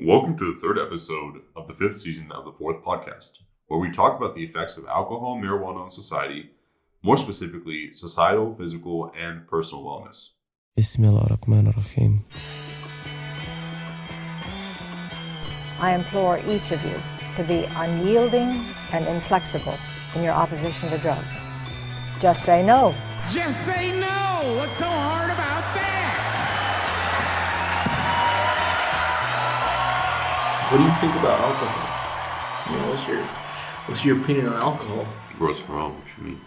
Welcome to the third episode of the fifth season of the fourth podcast, where we talk about the effects of alcohol and marijuana on society, more specifically, societal, physical, and personal wellness. Bismillahirrahmanirrahim. I implore each of you to be unyielding and inflexible in your opposition to drugs. Just say no. Just say no! What's so hard about that? What do you think about alcohol? You know, what's your opinion on alcohol? Gross wrong, what you mean?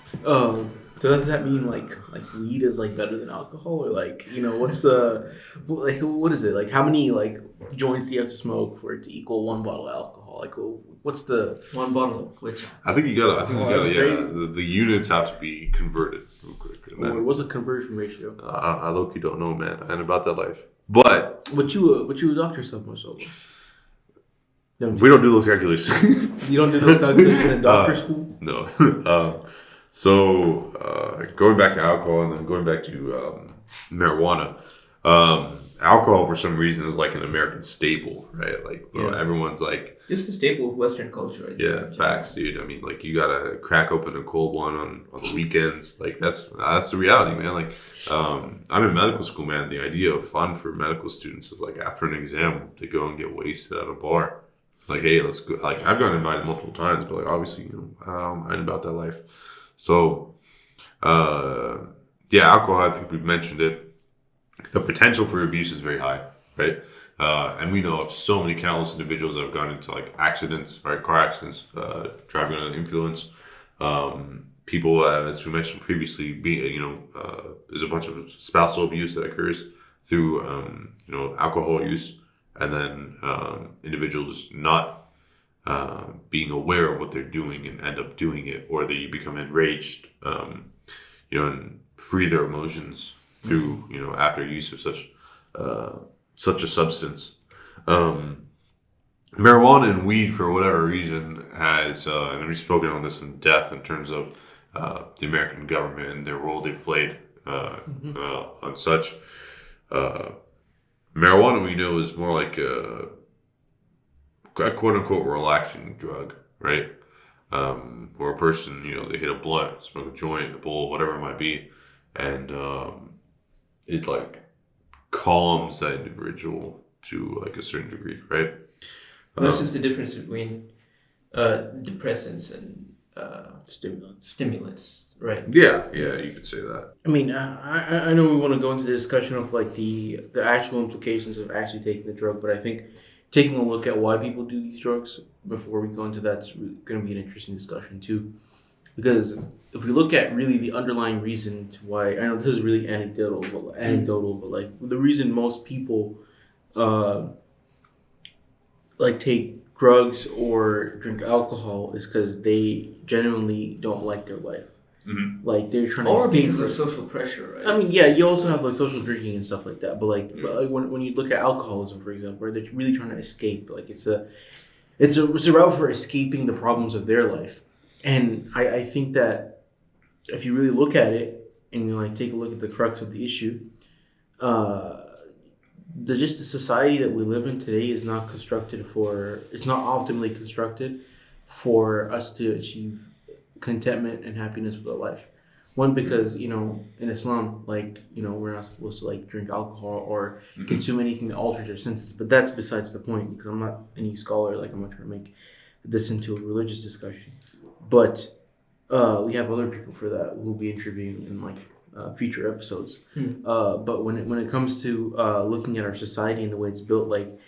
So does that mean like weed is like better than alcohol, or like, you know, what's the like, what is it, like, how many like joints do you have to smoke for it to equal one bottle of alcohol? Like, what's the one bottle of which? I think you gotta. Crazy. The units have to be converted real quick. And then, what's the conversion ratio? I low-key don't know, man. I ain't about that life. But What you a doctor yourself much over? we don't do those calculations. You don't do those calculations in doctor school? No. So going back to alcohol and then going back to marijuana, alcohol for some reason is like an American staple, right? Like, you know, everyone's like, it's the staple of Western culture, I think. Yeah, facts, dude. I mean, like, you gotta crack open a cold one on the weekends. Like, that's the reality, man. Like, I'm in medical school, man. The idea of fun for medical students is like after an exam, they go and get wasted at a bar. Like, hey, let's go. Like, I've gotten invited multiple times, but like, obviously, you know, I ain't about that life. So, alcohol, I think we've mentioned it. The potential for abuse is very high, right? And we know of so many countless individuals that have gone into like accidents, right? Car accidents, driving under the influence. People, as we mentioned previously, there's a bunch of spousal abuse that occurs through, alcohol use. And then individuals not being aware of what they're doing and end up doing it, or they become enraged, and free their emotions through, after use of such a substance. Marijuana and weed, for whatever reason, has, and we've spoken on this in depth in terms of the American government and their role they've played on such. Marijuana, we know, is more like a quote-unquote relaxing drug, right? Where a person, they hit a blunt, smoke a joint, a bowl, whatever it might be, and it, like, calms that individual to, like, a certain degree, right? This is the difference between depressants and stimulants, right? Yeah, you could say that. I mean, I know we want to go into the discussion of like the actual implications of actually taking the drug, but I think taking a look at why people do these drugs before we go into that's going to be an interesting discussion too. Because if we look at really the underlying reason to why, I know this is really anecdotal, but like the reason most people like take drugs or drink alcohol is because they genuinely don't like their life. Mm-hmm. Like, they're trying to or escape because of social pressure, right? I mean, yeah, you also have like social drinking and stuff like that, but like when you look at alcoholism, for example, right, they're really trying to escape. Like, it's a route for escaping the problems of their life. And I think that if you really look at it and you like take a look at the crux of the issue, the society that we live in today is not optimally constructed for us to achieve contentment and happiness with our life. One, because, in Islam, like, we're not supposed to like drink alcohol or consume anything that alters our senses, but that's besides the point, because I'm not any scholar. Like, I'm not trying to make this into a religious discussion, but we have other people for that we'll be interviewing in like future episodes. But when it comes to looking at our society and the way it's built, like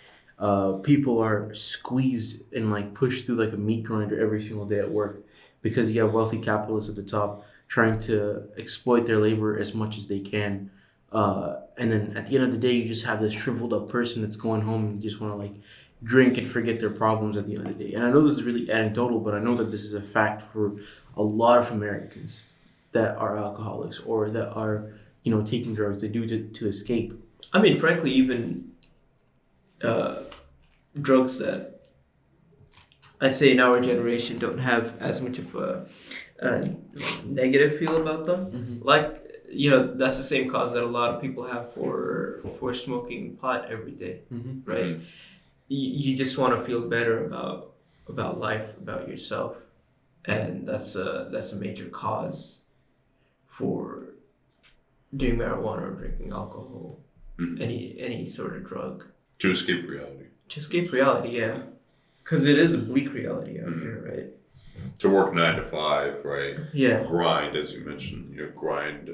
people are squeezed and like pushed through like a meat grinder every single day at work, because you have wealthy capitalists at the top trying to exploit their labor as much as they can. And then at the end of the day, you just have this shriveled up person that's going home and just want to like drink and forget their problems at the end of the day. And I know this is really anecdotal, but I know that this is a fact for a lot of Americans that are alcoholics or that are, taking drugs. They do to escape. I mean, frankly, even drugs that I'd say in our generation don't have as much of a negative feel about them. Mm-hmm. Like, that's the same cause that a lot of people have for smoking pot every day, right? you just want to feel better about life, about yourself, and that's a major cause for doing marijuana or drinking alcohol, any sort of drug. To escape reality. To escape reality, yeah. Because it is a bleak reality out here, right? To work 9 to 5, right? Yeah. Grind, as you mentioned. Grind,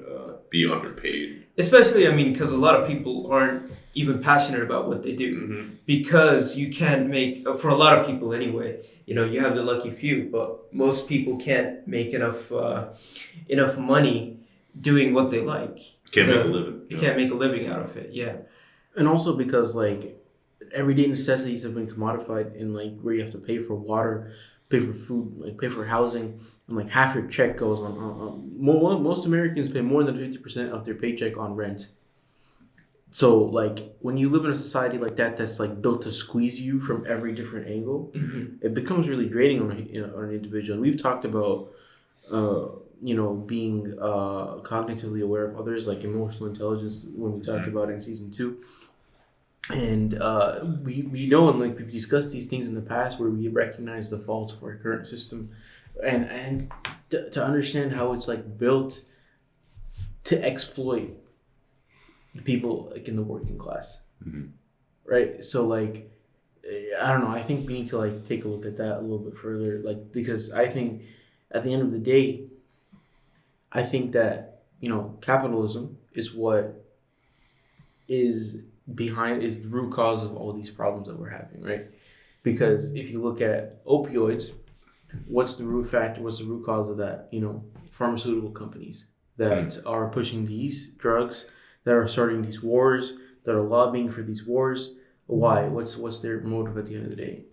be underpaid. Especially, because a lot of people aren't even passionate about what they do. Because you can't make, for a lot of people anyway, you have the lucky few, but most people can't make enough money doing what they like. Can't make a living. You can't make a living out of it, yeah. And also because, everyday necessities have been commodified in, where you have to pay for water, pay for food, pay for housing, and, half your check goes on most Americans pay more than 50% of their paycheck on rent. So, when you live in a society like that that's, built to squeeze you from every different angle, it becomes really draining on an individual. And we've talked about, being cognitively aware of others, emotional intelligence, when we talked about it in season 2. And we know, and we've discussed these things in the past, where we recognize the faults of our current system, and to understand how it's built to exploit the people in the working class, right? So I don't know. I think we need to take a look at that a little bit further, because I think at the end of the day, I think that capitalism is what is the root cause of all these problems that we're having, right? Because if you look at opioids, what's the root cause of that? Pharmaceutical companies that are pushing these drugs, that are starting these wars, that are lobbying for these wars. Why? What's their motive at the end of the day?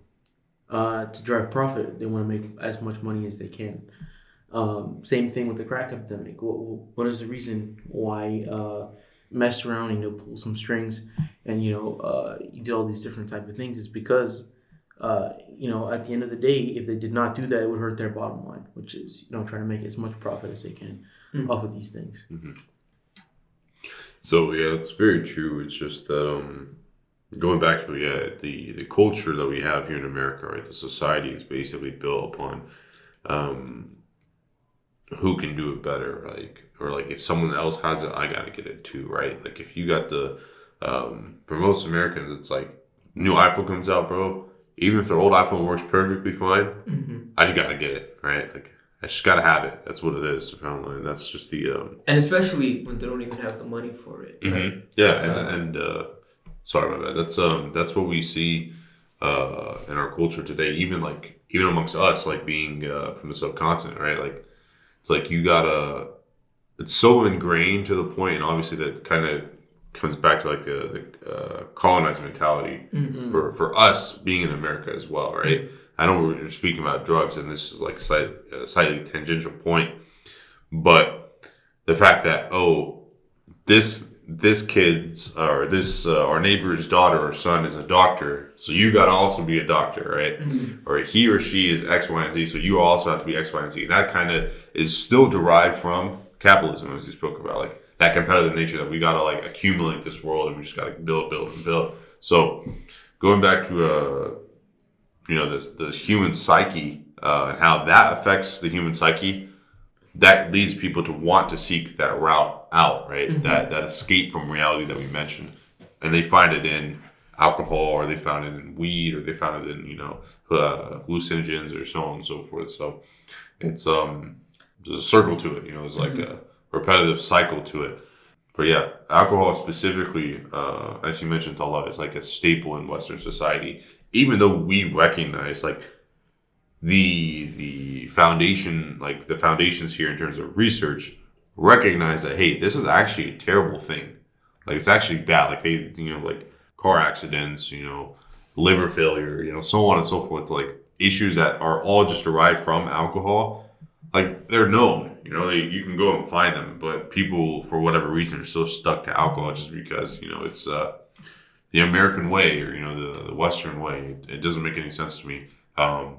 To drive profit. They want to make as much money as they can. Same thing with the crack epidemic. What is the reason why mess around and pull some strings and you do all these different type of things? Is because at the end of the day, if they did not do that, it would hurt their bottom line, which is trying to make as much profit as they can off of these things. So yeah, it's very true. It's just that going back to the culture that we have here in America, right? The society is basically built upon who can do it better, or if someone else has it, I gotta get it too, right? If you got for most Americans, it's new iPhone comes out, bro. Even if their old iPhone works perfectly fine, I just gotta get it, right? I just gotta have it. That's what it is, apparently. And that's just the and especially when they don't even have the money for it. Right? Yeah, and sorry about that. That's what we see in our culture today. Even amongst us, being from the subcontinent, right? It's you gotta. It's so ingrained to the point, and obviously that kind of comes back to the colonized mentality for us being in America as well, right? I know we're speaking about drugs, and this is a slightly tangential point, but the fact that this kid's or this our neighbor's daughter or son is a doctor, so you got to also be a doctor, right? Or he or she is X, Y, and Z, so you also have to be X, Y, and Z. That kind of is still derived from capitalism, as you spoke about, that competitive nature that we got to accumulate this world, and we just got to build and build. So going back to this human psyche and how that affects the human psyche, that leads people to want to seek that route out, right? That escape from reality that we mentioned, and they find it in alcohol, or they found it in weed, or they found it in hallucinogens, or so on and so forth. So it's there's a circle to it, there's a repetitive cycle to it. But yeah, alcohol specifically, as you mentioned, Tallah, is a staple in Western society, even though we recognize the foundation, the foundations here in terms of research recognize that, hey, this is actually a terrible thing. It's actually bad. Car accidents, liver failure, so on and so forth. Issues that are all just derived from alcohol. They're known, you can go and find them, but people, for whatever reason, are so stuck to alcohol just because, it's the American way, or, the Western way. It doesn't make any sense to me. And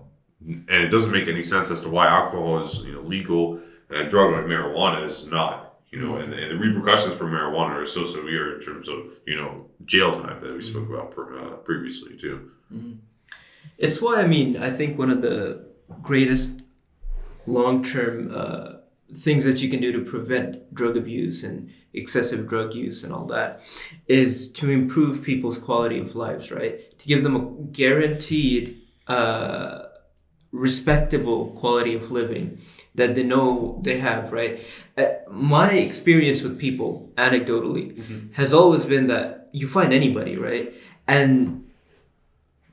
it doesn't make any sense as to why alcohol is, legal and a drug like marijuana is not. and the repercussions for marijuana are so severe in terms of, jail time that we spoke about previously too. It's why, I think one of the greatest long-term things that you can do to prevent drug abuse and excessive drug use and all that is to improve people's quality of lives, right? To give them a guaranteed, respectable quality of living that they know they have, right? My experience with people, anecdotally, has always been that you find anybody, right? And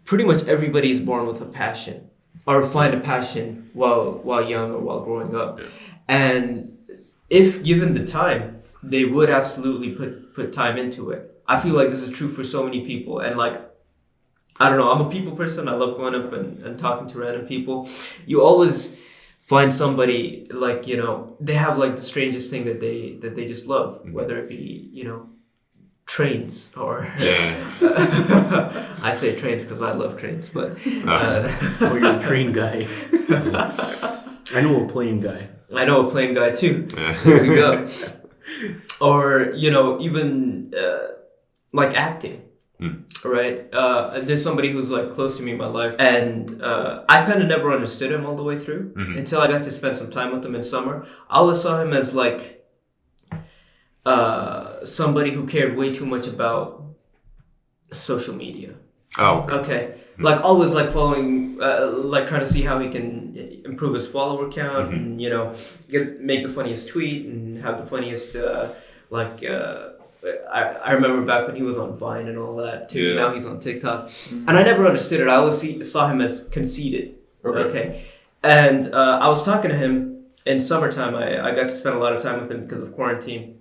pretty much everybody is born with a passion or find a passion while young or while growing up. Yeah. And if given the time, they would absolutely put time into it. I feel like this is true for so many people. And I don't know, I'm a people person. I love going up and talking to random people. You always find somebody they have the strangest thing that they just love, whether it be, trains or I say trains because I love trains, but or you're a train guy. I know a plane guy. I know a plane guy too. There we go. Or even acting. Right? There's somebody who's close to me in my life, and I kind of never understood him all the way through until I got to spend some time with him in summer. I always saw him as somebody who cared way too much about social media. Oh. Okay. Always following, trying to see how he can improve his follower count and, make the funniest tweet and have the funniest, I remember back when he was on Vine and all that too. Yeah. Now he's on TikTok. And I never understood it. I always saw him as conceited. Okay. And I was talking to him in summertime. I got to spend a lot of time with him because of quarantine.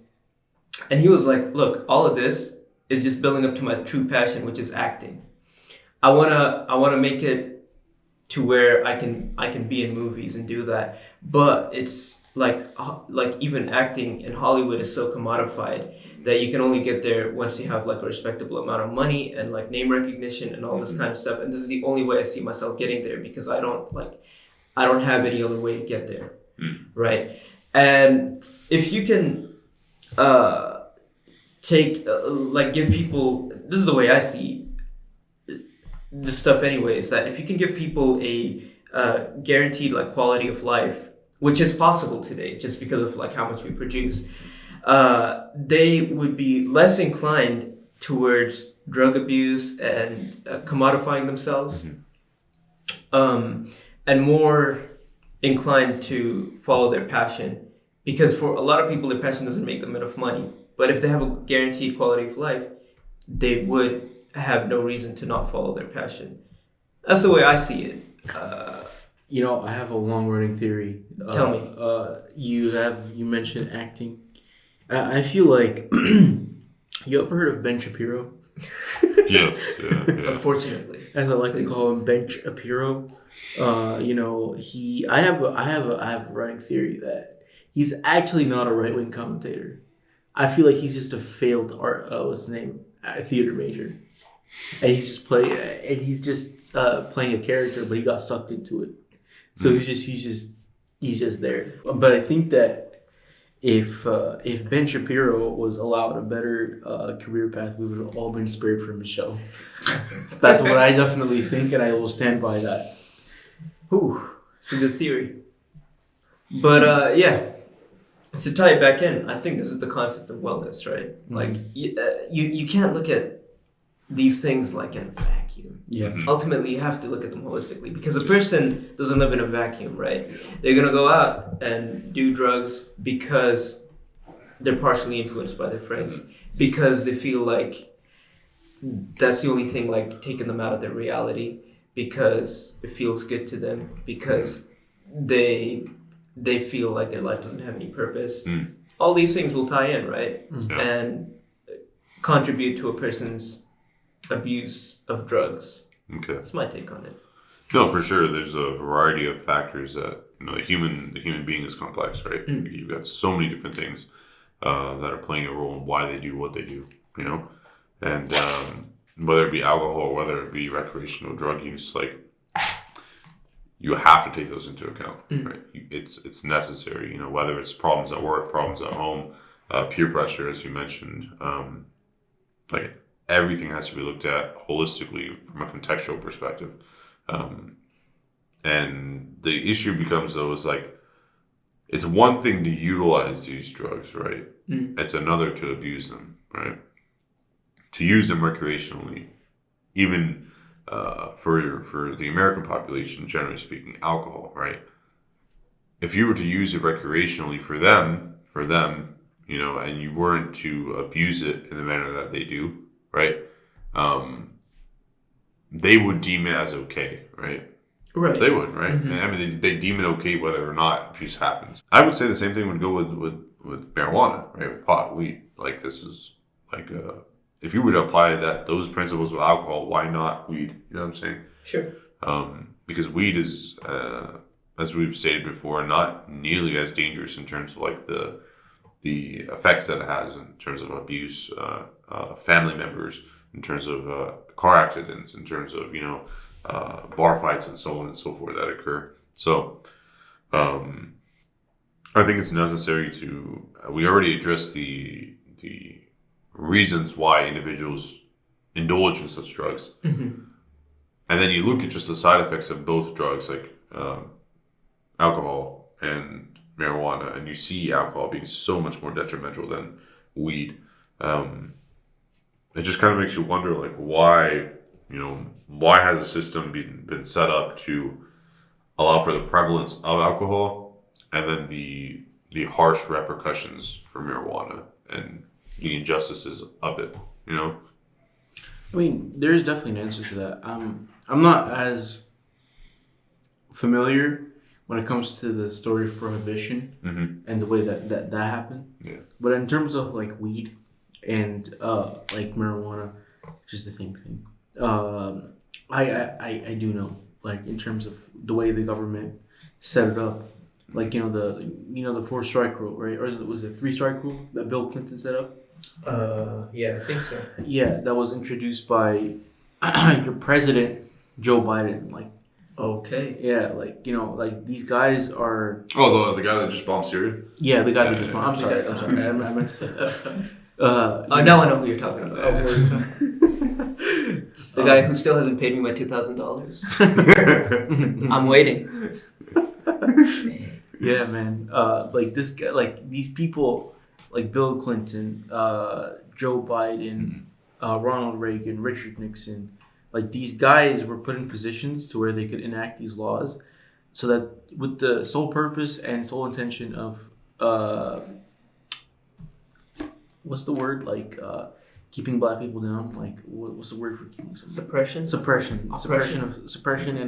And he was like, look, all of this is just building up to my true passion, which is acting. I wanna make it to where I can be in movies and do that. But it's even acting in Hollywood is so commodified that you can only get there once you have a respectable amount of money and name recognition and all this kind of stuff. And this is the only way I see myself getting there because I don't have any other way to get there. Right? And if you can give people, this is the way I see this stuff anyways, that if you can give people a guaranteed quality of life, which is possible today just because of how much we produce, they would be less inclined towards drug abuse and commodifying themselves, and more inclined to follow their passion, because for a lot of people their passion doesn't make them enough money, but if they have a guaranteed quality of life, they would have no reason to not follow their passion. That's the way I see it. I have a long-running theory. Tell me. You mentioned acting. I feel like you ever heard of Ben Shapiro? Yes. Yeah. Unfortunately, as I like to call him, Ben Shapiro. I have a running theory that he's actually not a right-wing commentator. I feel like he's just a failed theater major, and he's just playing a character, but he got sucked into it. So he's just there. But I think that if Ben Shapiro was allowed a better career path, we would have all been spared from his show. That's what I definitely think, and I will stand by that. Ooh, it's a good theory. But to tie it back in, I think this is the concept of wellness, right? You can't look at these things in a vacuum. Yeah. Ultimately, you have to look at them holistically, because a person doesn't live in a vacuum, right? They're gonna go out and do drugs because they're partially influenced by their friends, because they feel like that's the only thing taking them out of their reality, because it feels good to them, because they feel like their life doesn't have any purpose. All these things will tie in, right? And contribute to a person's abuse of drugs. Okay. That's my take on it. No, for sure. There's a variety of factors that the human being is complex, right? You've got so many different things that are playing a role in why they do what they do, and whether it be alcohol, whether it be recreational drug use, you have to take those into account, right? It's necessary, whether it's problems at work, problems at home, peer pressure, as you mentioned. Like everything has to be looked at holistically from a contextual perspective. And the issue becomes, though, is like, it's one thing to utilize these drugs, right? It's another to abuse them, right? To use them recreationally, even for the American population, generally speaking, alcohol, right? If you were to use it recreationally for them, you know, and you weren't to abuse it in the manner that they do, right? They would deem it as okay, right? Right. They would, right? And I mean, they deem it okay whether or not abuse happens. I would say the same thing would go with marijuana, right? With pot, weed. Like, this is like, if you were to apply those principles with alcohol, why not weed? You know what I'm saying? Sure. Because weed is, as we've stated before, not nearly as dangerous in terms of like the effects that it has in terms of abuse, family members, in terms of car accidents, in terms of, you know, bar fights and so on and so forth that occur. So I think it's necessary to, we already addressed the reasons why individuals indulge in such drugs. And then you look at just the side effects of both drugs, like alcohol and marijuana, and you see alcohol being so much more detrimental than weed. It just kind of makes you wonder, like, why has the system been set up to allow for the prevalence of alcohol and then the harsh repercussions for marijuana and the injustices of it, you know? I mean, there's definitely an answer to that. I'm not as familiar when it comes to the story of prohibition and the way that happened. Yeah. But in terms of like weed and like marijuana, just the same thing. I do know, like, in terms of the way the government set it up, like, the 4-strike rule, right? Or was it 3-strike rule that Bill Clinton set up? Yeah, I think so. Yeah, that was introduced by your president, Joe Biden. Like, okay. Yeah, like, like these guys are. Oh, the guy that just bombed Syria? Yeah, the guy that just bombed. I'm sorry. I meant to say that. Now I know who you're talking about. The guy who still hasn't paid me my $2,000. I'm waiting. Yeah, man. Like this guy, like these people, like Bill Clinton, Joe Biden, Ronald Reagan, Richard Nixon, like these guys were put in positions to where they could enact these laws, so that with the sole purpose and sole intention of what's the word, like keeping black people down, like what's the word for keeping suppression and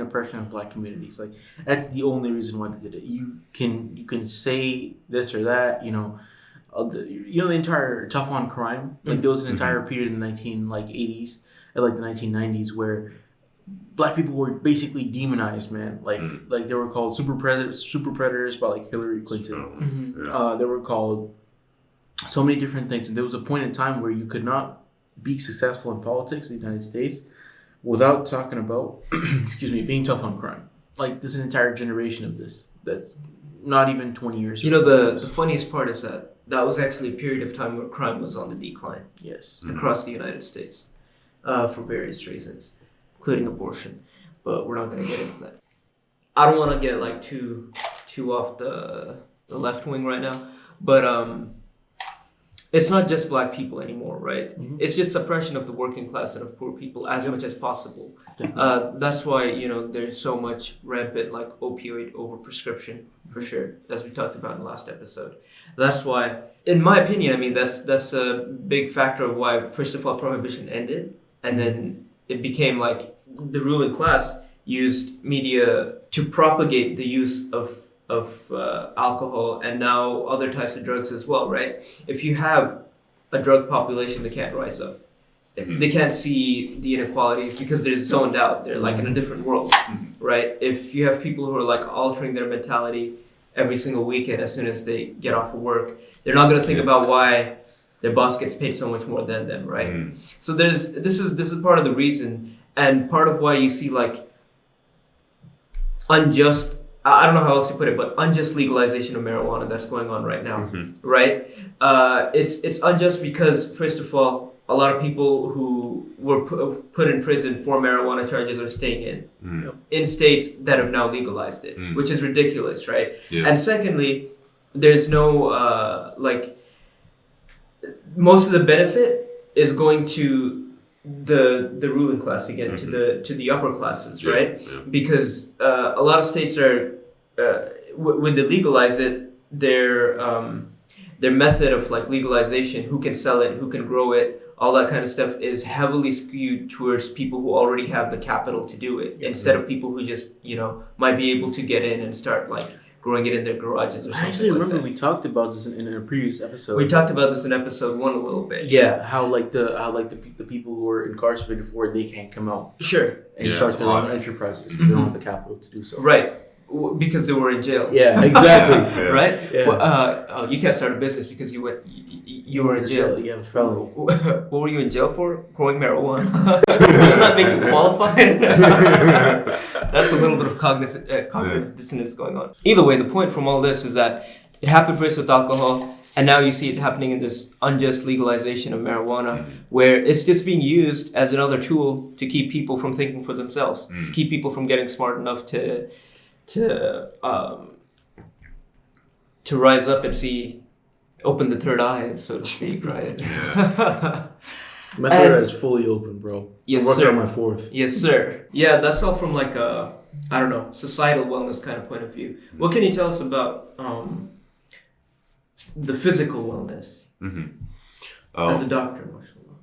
oppression of black communities. Like, that's the only reason why they did it. You can say this or that, the entire tough on crime, like there was an entire period in the 80s and like the 1990s where black people were basically demonized, man. Like they were called super predators by like Hillary Clinton. They were called so many different things, and there was a point in time where you could not be successful in politics in the United States without talking about being tough on crime. Like, there's an entire generation of this that's not even 20 years ago. The funniest part is that was actually a period of time where crime was on the decline. Yes. Across the United States, for various reasons, including abortion. But we're not going to get into that. I don't want to get like too off the left wing right now, but it's not just black people anymore, right? It's just suppression of the working class and of poor people as much as possible. That's why, there's so much rampant like opioid overprescription, for sure, as we talked about in the last episode. That's why, in my opinion, I mean, that's a big factor of why, first of all, prohibition ended, and then it became like the ruling class used media to propagate the use of alcohol and now other types of drugs as well, right? If you have a drug population that can't rise up, they can't see the inequalities because they're zoned out. They're like in a different world, right? If you have people who are like altering their mentality every single weekend as soon as they get off of work, they're not going to think about why their boss gets paid so much more than them, right? So this is part of the reason, and part of why you see like unjust I don't know how else to put it, but unjust legalization of marijuana that's going on right now, right? It's unjust because, first of all, a lot of people who were put in prison for marijuana charges are staying in states that have now legalized it, which is ridiculous, right? Yeah. And secondly, there's no most of the benefit is going to the ruling class again, to the upper classes, right? Yeah. Because a lot of states are when they legalize it, their method of like legalization, who can sell it, who can grow it, all that kind of stuff is heavily skewed towards people who already have the capital to do it, instead of people who just, might be able to get in and start like growing it in their garages or something. I actually remember we talked about this in a previous episode. We talked about this in episode 1 a little bit. Yeah, how the people who are incarcerated for it, they can't come out. Sure. And start their own enterprises because they don't have the capital to do so. Right. Because they were in jail. Yeah, exactly. Right? Yeah. Well, you can't start a business because you were in jail. You have a felony. What were you in jail for? Growing marijuana. Does that make you qualified? That's a little bit of cognitive dissonance going on. Either way, the point from all this is that it happened first with alcohol, and now you see it happening in this unjust legalization of marijuana, where it's just being used as another tool to keep people from thinking for themselves, to keep people from getting smart enough to rise up and open the third eye, so to speak, right? Yeah. My third eye is fully open, bro. Yes, I'm working sir. on my fourth. Yes, sir. Yeah, that's all from like a, I don't know, societal wellness kind of point of view. What can you tell us about the physical wellness as a doctor, mashallah?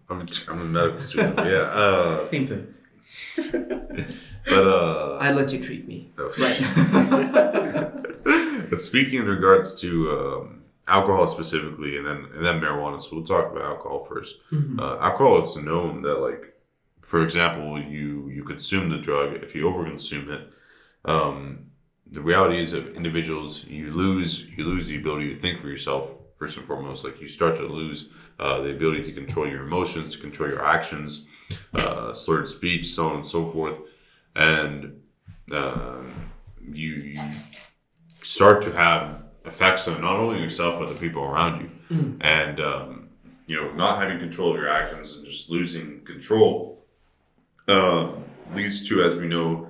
I'm a medical student. Yeah. Same thing. But I let you treat me. No. Right. But speaking in regards to alcohol specifically, and then marijuana, so we'll talk about alcohol first. Alcohol, it's known that, like, for example, you consume the drug. If you overconsume it, the reality is that individuals, you lose the ability to think for yourself. First and foremost, like, you start to lose the ability to control your emotions, to control your actions, slurred speech, so on and so forth. And you start to have effects on not only yourself but the people around you. And not having control of your actions and just losing control leads to, as we know,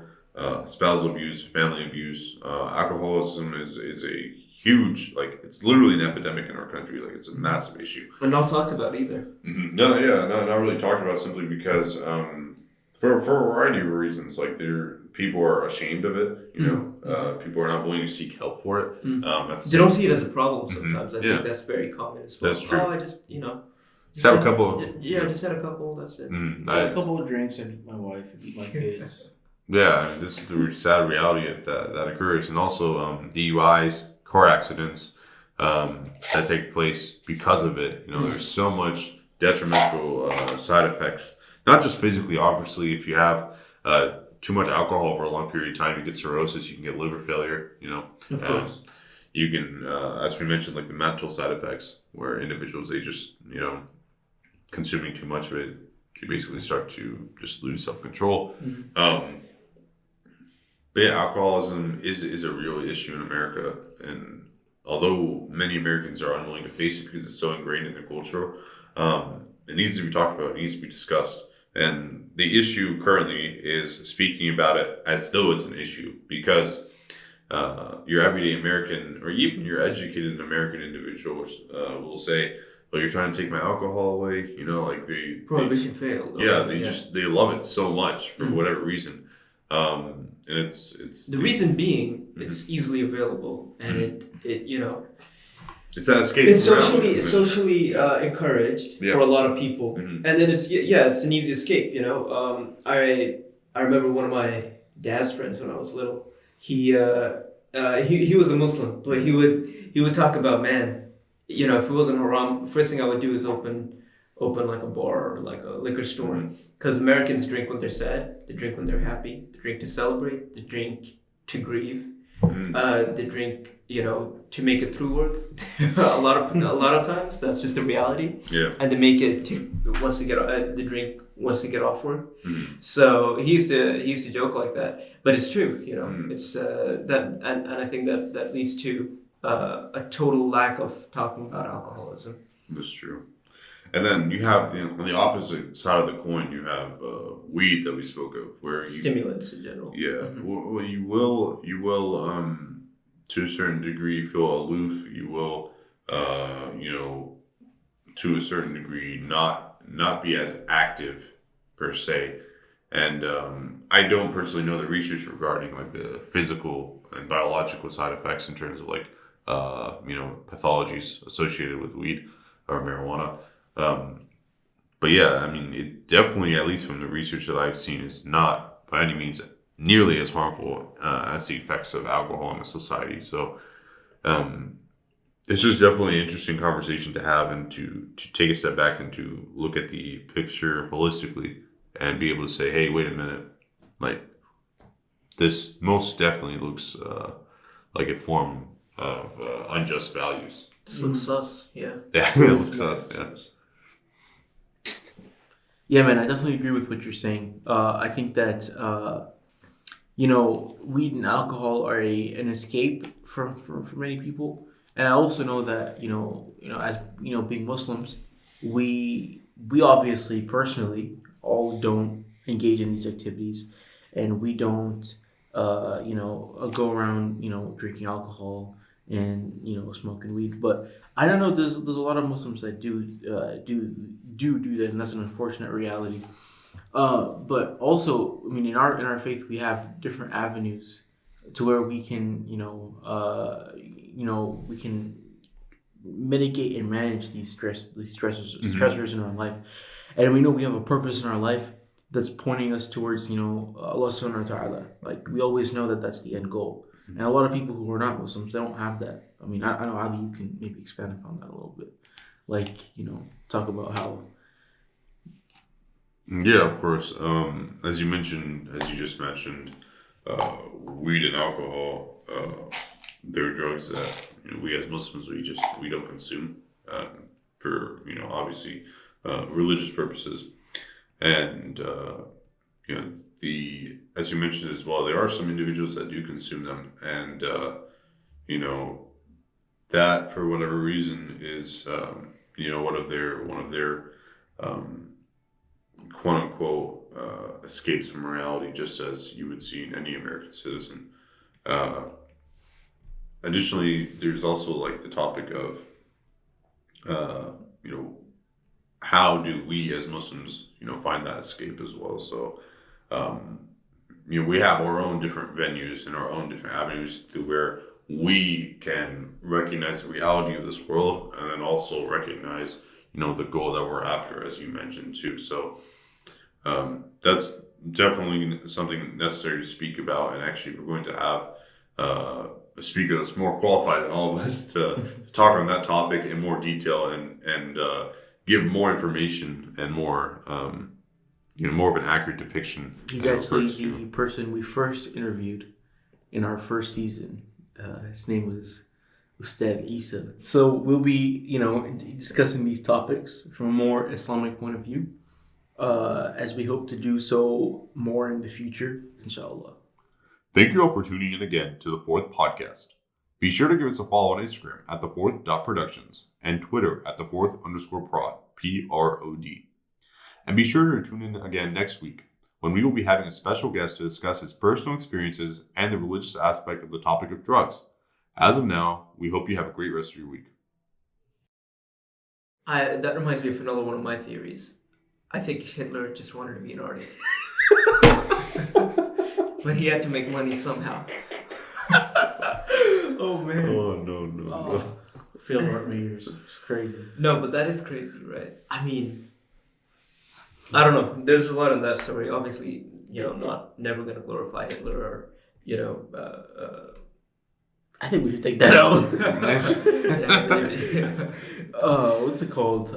spousal abuse, family abuse. Alcoholism is a huge, like, it's literally an epidemic in our country. Like, it's a massive issue. And not talked about either. Not really talked about, simply because for a variety of reasons. Like, people are ashamed of it. People are not willing to seek help for it. They don't see it as a problem sometimes. I think that's very common as well. That's true. Oh, I just have a couple. Just had a couple. That's it. I had a couple of drinks. I beat my wife. I beat my kids. Yeah, this is the sad reality that occurs, and also DUIs, car accidents that take place because of it. There's so much detrimental side effects. Not just physically, obviously. If you have too much alcohol for a long period of time, you get cirrhosis, you can get liver failure, Of course. You can, as we mentioned, like the mental side effects, where individuals, they just, consuming too much of it, they basically start to just lose self-control. But yeah, alcoholism is a real issue in America. And although many Americans are unwilling to face it because it's so ingrained in their culture, it needs to be talked about, it needs to be discussed. And the issue currently is speaking about it as though it's an issue, because your everyday American, or even your educated American individuals will say, "Well, you're trying to take my alcohol away." Like prohibition failed. Yeah, they love it so much for whatever reason, and it's the reason being it's easily available, and it it's that escape. It's socially encouraged for a lot of people, and then it's an easy escape. I remember one of my dad's friends when I was little. He was a Muslim, but he would talk about, man, if it wasn't haram, first thing I would do is open like a bar or like a liquor store, because Americans drink when they're sad, they drink when they're happy, they drink to celebrate, they drink to grieve. They drink, to make it through work. a lot of times, that's just the reality. Yeah. And they make it once they get they drink once they get off work. So he used to joke like that, but it's true. It's that, and I think that leads to a total lack of talking about alcoholism. That's true. And then you have on the opposite side of the coin, you have weed that we spoke of, where stimulants in general. Yeah, well, you will to a certain degree feel aloof. You will, to a certain degree not be as active per se. And I don't personally know the research regarding like the physical and biological side effects in terms of like pathologies associated with weed or marijuana. But yeah, I mean, it definitely, at least from the research that I've seen, is not by any means nearly as harmful as the effects of alcohol in the society. So it's just definitely an interesting conversation to have, and to take a step back and to look at the picture holistically and be able to say, hey, wait a minute, like this most definitely looks like a form of unjust values. This looks sus, yeah. Yeah, it looks sus, yeah. Yeah, man, I definitely agree with what you're saying. I think that, weed and alcohol are an escape for many people. And I also know that, as, being Muslims, we obviously personally all don't engage in these activities, and we don't, go around, drinking alcohol and, smoking weed. But I don't know, there's a lot of Muslims that do that, and that's an unfortunate reality. But also, I mean, in our faith, we have different avenues to where we can, we can mitigate and manage these stressors in our life. And we know we have a purpose in our life that's pointing us towards, Allah subhanahu wa ta'ala. Like, we always know that that's the end goal. And a lot of people who are not Muslims, they don't have that. I mean, I know, Ali, you can maybe expand upon that a little bit. Like, talk about how... Yeah, of course. As you just mentioned, weed and alcohol, they're drugs that we as Muslims we don't consume for obviously religious purposes, and as you mentioned as well, there are some individuals that do consume them, and that for whatever reason is one of their quote unquote escapes from reality, just as you would see in any American citizen. Additionally, there's also like the topic of how do we as Muslims find that escape as well. So we have our own different venues and our own different avenues to where we can recognize the reality of this world, and then also recognize the goal that we're after, as you mentioned too. So that's definitely something necessary to speak about, and actually we're going to have a speaker that's more qualified than all of us to talk on that topic in more detail and give more information and more more of an accurate depiction. He's actually the person we first interviewed in our first season. His name was Ustad Isa. So we'll be, discussing these topics from a more Islamic point of view, as we hope to do so more in the future, inshallah. Thank you all for tuning in again to the Fourth Podcast. Be sure to give us a follow on Instagram at thefourth.productions and Twitter at thefourth_prod, PROD. And be sure to tune in again next week, when we will be having a special guest to discuss his personal experiences and the religious aspect of the topic of drugs. As of now, we hope you have a great rest of your week. That reminds me of another one of my theories. I think Hitler just wanted to be an artist. But he had to make money somehow. Oh, man. Oh, no. Field art meters. It's crazy. No, but that is crazy, right? I mean, I don't know. There's a lot in that story. Obviously, never going to glorify Hitler or, I think we should take that out. Yeah, maybe. What's it called?